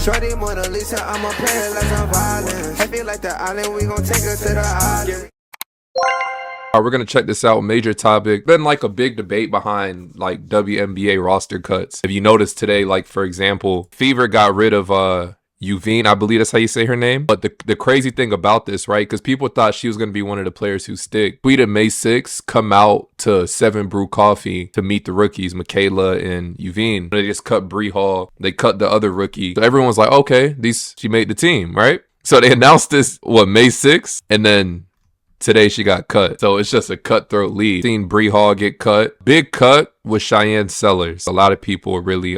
Shorty Mona Lisa, I'ma play her like I'm violent. I feel like the island, we gon' take her to the island. All right, we're gonna check this out. Major topic. Been like a big debate behind like WNBA roster cuts. If you notice today, like for example, Fever got rid of Yvonne, I believe that's how you say her name. But the crazy thing about this, right? Because people thought she was gonna be one of the players who stick. Tweeted May 6th, come out to 7 Brew Coffee to meet the rookies, Makayla and Yvonne. They just cut Bree Hall. They cut the other rookie. So everyone's like, okay, she made the team, right? So they announced this May 6th, and then today she got cut. So it's just a cutthroat league. Seen Bree Hall get cut. Big cut with Cheyenne Sellers. A lot of people are really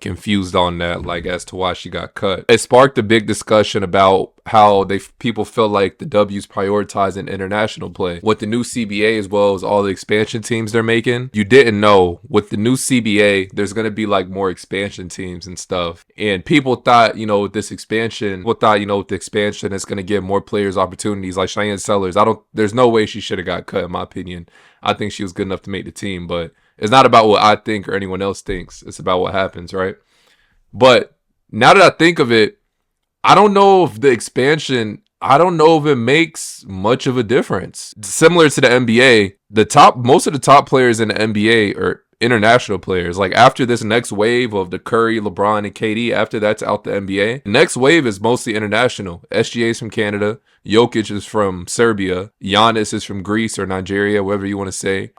confused on that, like as to why she got cut. It sparked a big discussion about how people feel like the W's prioritizing international play. With the new CBA as well as all the expansion teams they're making, you didn't know with the new CBA there's gonna be like more expansion teams and stuff. And people thought, with this expansion, with the expansion it's gonna give more players opportunities like Cheyenne Sellers. There's no way she should have got cut in my opinion. I think she was good enough to make the team, but it's not about what I think or anyone else thinks. It's about what happens, right? But now that I think of it, I don't know if the expansion, I don't know if it makes much of a difference. Similar to the NBA, most of the top players in the NBA are international players. Like after this next wave of the Curry, LeBron, and KD, after that's out the NBA, the next wave is mostly international. SGA is from Canada. Jokic is from Serbia. Giannis is from Greece or Nigeria, whatever you want to say.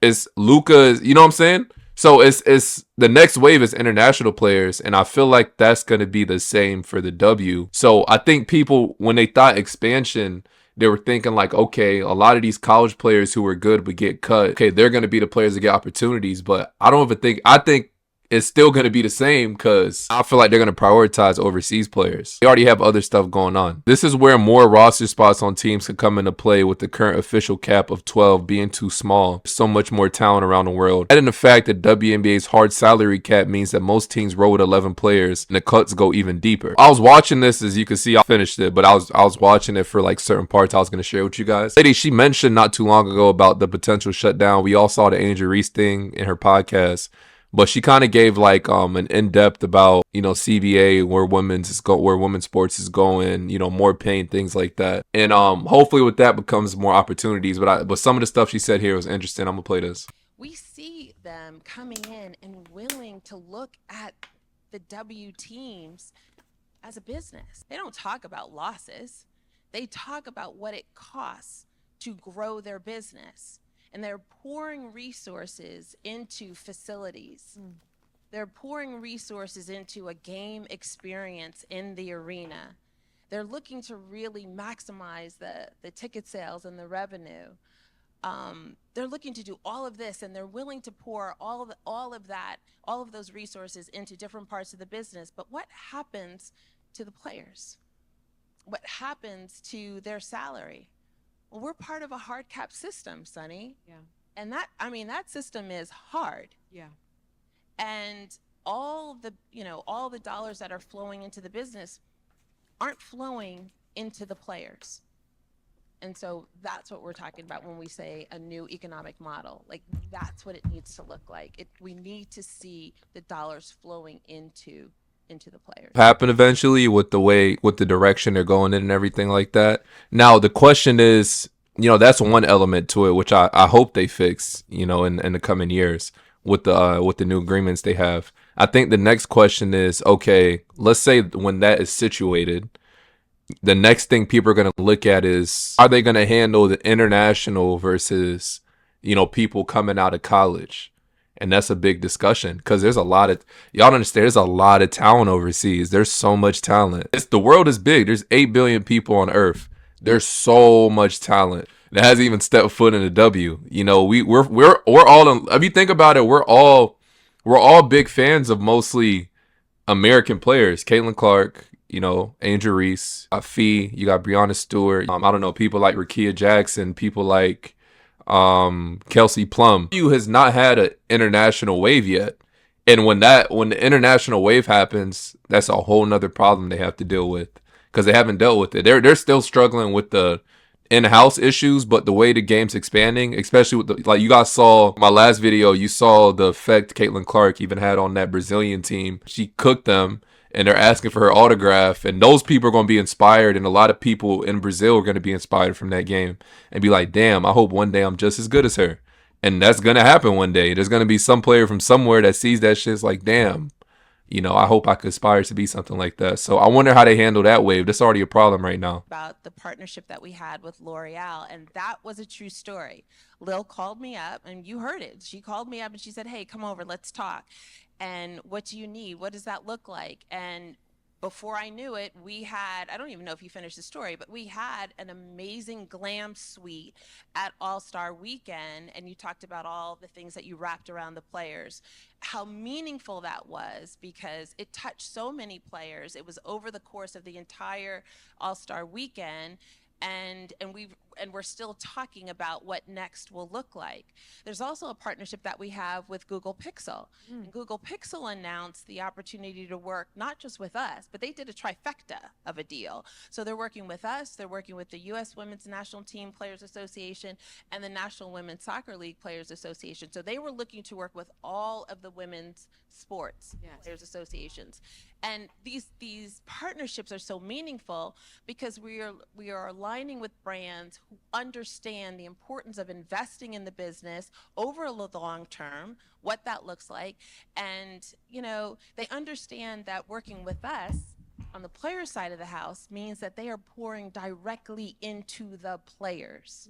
It's Luka, you know what I'm saying? So it's the next wave is international players, and I feel like that's going to be the same for the W. So I think people, when they thought expansion, they were thinking like, okay, a lot of these college players who were good would get cut. Okay, they're going to be the players that get opportunities, but I think it's still going to be the same because I feel like they're going to prioritize overseas players. They already have other stuff going on. This is where more roster spots on teams can come into play with the current official cap of 12 being too small. There's so much more talent around the world. And the fact that WNBA's hard salary cap means that most teams roll with 11 players and the cuts go even deeper. I was watching this, as you can see, I finished it, but I was watching it for like certain parts I was going to share with you guys. Lady, she mentioned not too long ago about the potential shutdown. We all saw the Reese thing in her podcast. But she kind of gave like an in-depth about, CBA, where women's sports is going, more pain, things like that. And hopefully with that becomes more opportunities. But some of the stuff she said here was interesting. I'm going to play this. We see them coming in and willing to look at the W teams as a business. They don't talk about losses. They talk about what it costs to grow their business. And they're pouring resources into facilities. They're pouring resources into a game experience in the arena. They're looking to really maximize the ticket sales and the revenue. They're looking to do all of this, and they're willing to pour all of those resources into different parts of the business. But what happens to the players? What happens to their salary? Well, we're part of a hard cap system, Sonny. Yeah. And that system is hard. Yeah. And all the dollars that are flowing into the business aren't flowing into the players. And so that's what we're talking about when we say a new economic model. Like that's what it needs to look like. We need to see the dollars flowing into the players. Happen eventually with the direction they're going in and everything like that. Now the question is, that's one element to it, which I hope they fix, in the coming years with the new agreements they have. I think the next question is, okay, let's say when that is situated, the next thing people are going to look at is, are they going to handle the international versus, people coming out of college? And that's a big discussion because y'all understand, there's a lot of talent overseas. There's so much talent. The world is big. There's 8 billion people on earth. There's so much talent that hasn't even stepped foot in the W. We're all, if you think about it, we're all big fans of mostly American players. Caitlin Clark, Angel Reese, Fee, you got Breonna Stewart. I don't know, people like Rakia Jackson, people like Kelsey Plum. You has not had an international wave yet, and when the international wave happens, that's a whole nother problem they have to deal with because they haven't dealt with it. They're still struggling with the in-house issues, but the way the game's expanding, especially with you guys saw my last video, you saw the effect Caitlin Clark even had on that Brazilian team. She cooked them, and they're asking for her autograph, and those people are going to be inspired, and a lot of people in Brazil are going to be inspired from that game and be like, damn, I hope one day I'm just as good as her. And that's going to happen one day. There's going to be some player from somewhere that sees that shit, is like, damn, you know, I hope I could aspire to be something like that. So I wonder how they handle that wave. That's already a problem right now. About the partnership that we had with L'Oreal, and that was a true story. Lil called me up, and you heard it. She called me up and she said, hey, come over, let's talk. And what do you need? What does that look like? And before I knew it, we had, I don't even know if you finished the story, but we had an amazing glam suite at All-Star Weekend, and you talked about all the things that you wrapped around the players, how meaningful that was, because it touched so many players. It was over the course of the entire All-Star Weekend, and we're still talking about what next will look like. There's also a partnership that we have with Google Pixel. And Google Pixel announced the opportunity to work not just with us, but they did a trifecta of a deal. So they're working with us, they're working with the U.S. Women's National Team Players Association and the National Women's Soccer League Players Association. So they were looking to work with all of the women's sports players associations. And these partnerships are so meaningful because we are aligning with brands who understand the importance of investing in the business over the long term, what that looks like. And, you know, they understand that working with us on the player side of the house means that they are pouring directly into the players.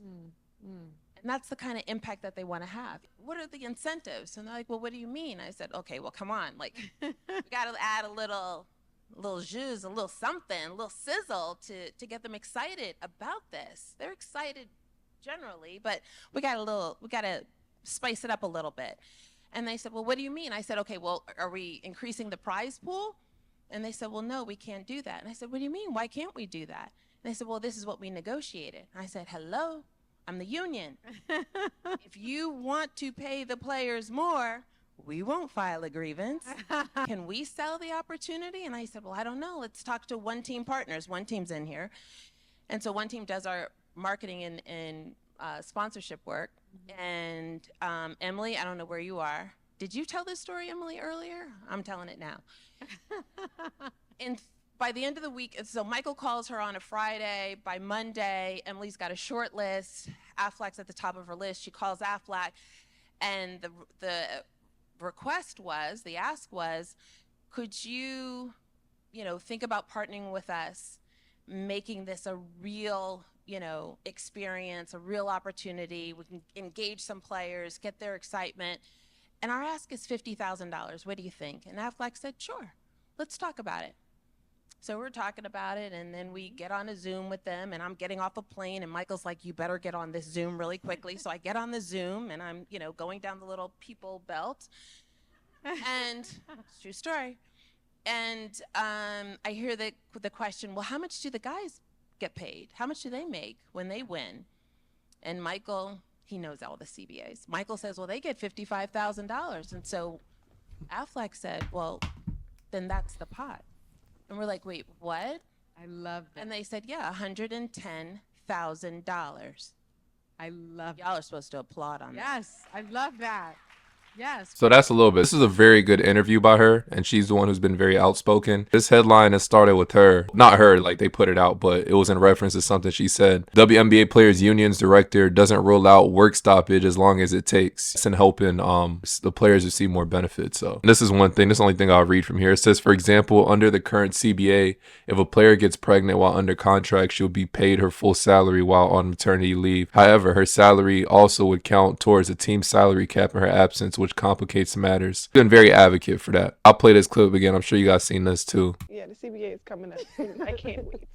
And that's the kind of impact that they want to have. What are the incentives? And they're like, well, what do you mean? I said, okay, well, come on. Like, we got to add a little jus, a little something, a little sizzle to get them excited about this. They're excited generally, but we got to spice it up a little bit. And they said, well, what do you mean? I said, okay, well, are we increasing the prize pool? And they said, well, no, we can't do that. And I said, what do you mean? Why can't we do that? And they said, well, this is what we negotiated. And I said, hello, I'm the union. If you want to pay the players more, we won't file a grievance. Can we sell the opportunity? And I said, well, I don't know. Let's talk to One Team Partners. One Team's in here. And so One Team does our marketing and sponsorship work. And Emily, I don't know where you are. Did you tell this story, Emily, earlier? I'm telling it now. And by the end of the week, so Michael calls her on a Friday. By Monday, Emily's got a short list. Affleck's at the top of her list. She calls Affleck, and the request was, the ask was, could you, think about partnering with us, making this a real, experience, a real opportunity. We can engage some players, get their excitement. And our ask is $50,000. What do you think? And Affleck said, sure, let's talk about it. So we're talking about it, and then we get on a Zoom with them, and I'm getting off a plane, and Michael's like, you better get on this Zoom really quickly. So I get on the Zoom, and I'm, going down the little people belt. And it's a true story. And I hear the question, well, how much do the guys get paid? How much do they make when they win? And Michael, he knows all the CBAs. Michael says, well, they get $55,000. And so Affleck said, well, then that's the pot. And we're like, wait, what? I love that. And they said, yeah, $110,000. I love Y'all are supposed to applaud on that. Yes, I love that. Yes. So that's a little bit. This is a very good interview by her, and she's the one who's been very outspoken. This headline has started with her. Not her, like they put it out, but it was in reference to something she said. WNBA Players Union's director doesn't rule out work stoppage as long as it takes. It's in helping the players receive more benefits. So this is one thing. This is the only thing I'll read from here. It says, for example, under the current CBA, if a player gets pregnant while under contract, she'll be paid her full salary while on maternity leave. However, her salary also would count towards the team salary cap in her absence, which complicates matters. Been very advocate for that. I'll play this clip again. I'm sure you guys seen this too. Yeah, the CBA is coming up soon. I can't wait.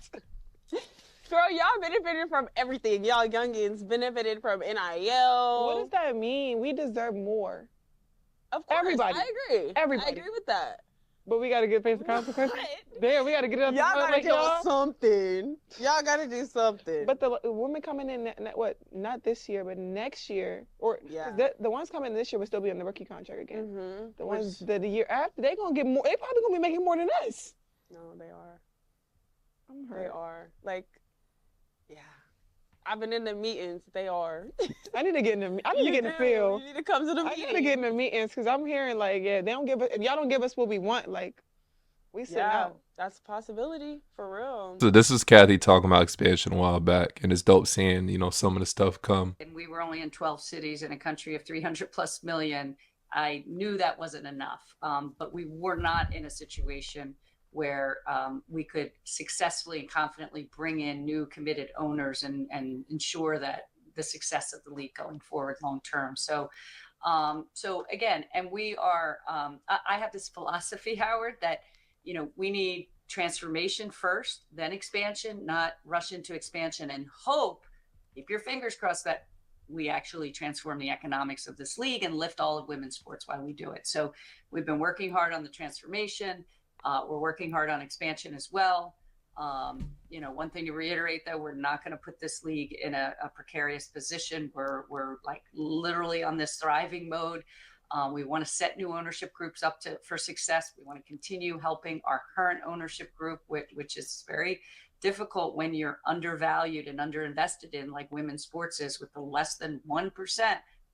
Girl, y'all benefited from everything. Y'all youngins benefited from NIL. What does that mean? We deserve more. Of course, everybody. I agree. Everybody. I agree with that. But we got to face the consequences. Damn, we got to get it up. Y'all got to do y'all. something. Y'all got to do something. But the women coming in, not this year, but next year. Or yeah. The ones coming in this year will still be on the rookie contract again. Mm-hmm. The ones the year after, they going to get more. They probably going to be making more than us. No, they are. I'm hurt. They are. Like, yeah. I've been in the meetings. They are. I need to get in the. I need to get in the field. You need to come to the meetings. I need to get in the meetings because I'm hearing like, yeah, they don't give us. If y'all don't give us what we want, like, We said Yeah, no. that's a possibility for real. So this is Cathy talking about expansion a while back, and it's dope seeing, you know, some of the stuff come. And we were only in 12 cities in a country of 300 plus million. I knew that wasn't enough, but we were not in a situation where we could successfully and confidently bring in new committed owners and ensure that the success of the league going forward long term. So again, and we are, I have this philosophy, Howard, that, you know, we need transformation first, then expansion, not rush into expansion and hope, keep your fingers crossed, that we actually transform the economics of this league and lift all of women's sports while we do it. So we've been working hard on the transformation. We're working hard on expansion as well. You know, one thing to reiterate, though, we're not going to put this league in a precarious position. We're like literally on this thriving mode. We want to set new ownership groups up for success. We want to continue helping our current ownership group, which is very difficult when you're undervalued and underinvested in, like women's sports is, with the less than 1%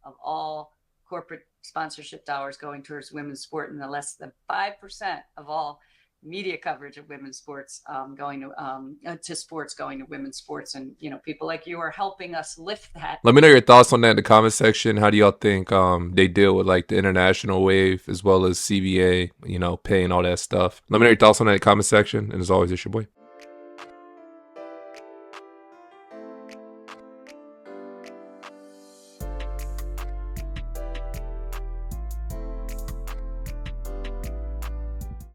of all corporate sponsorship dollars going towards women's sport and the less than 5% of all media coverage of women's sports going to sports going to women's sports. And, you know, people like you are helping us lift that. Let me know your thoughts on that in the comment section. How do y'all think they deal with like the international wave as well as CBA, you know, paying all that stuff? Let me know your thoughts on that in the comment section. And as always, it's your boy.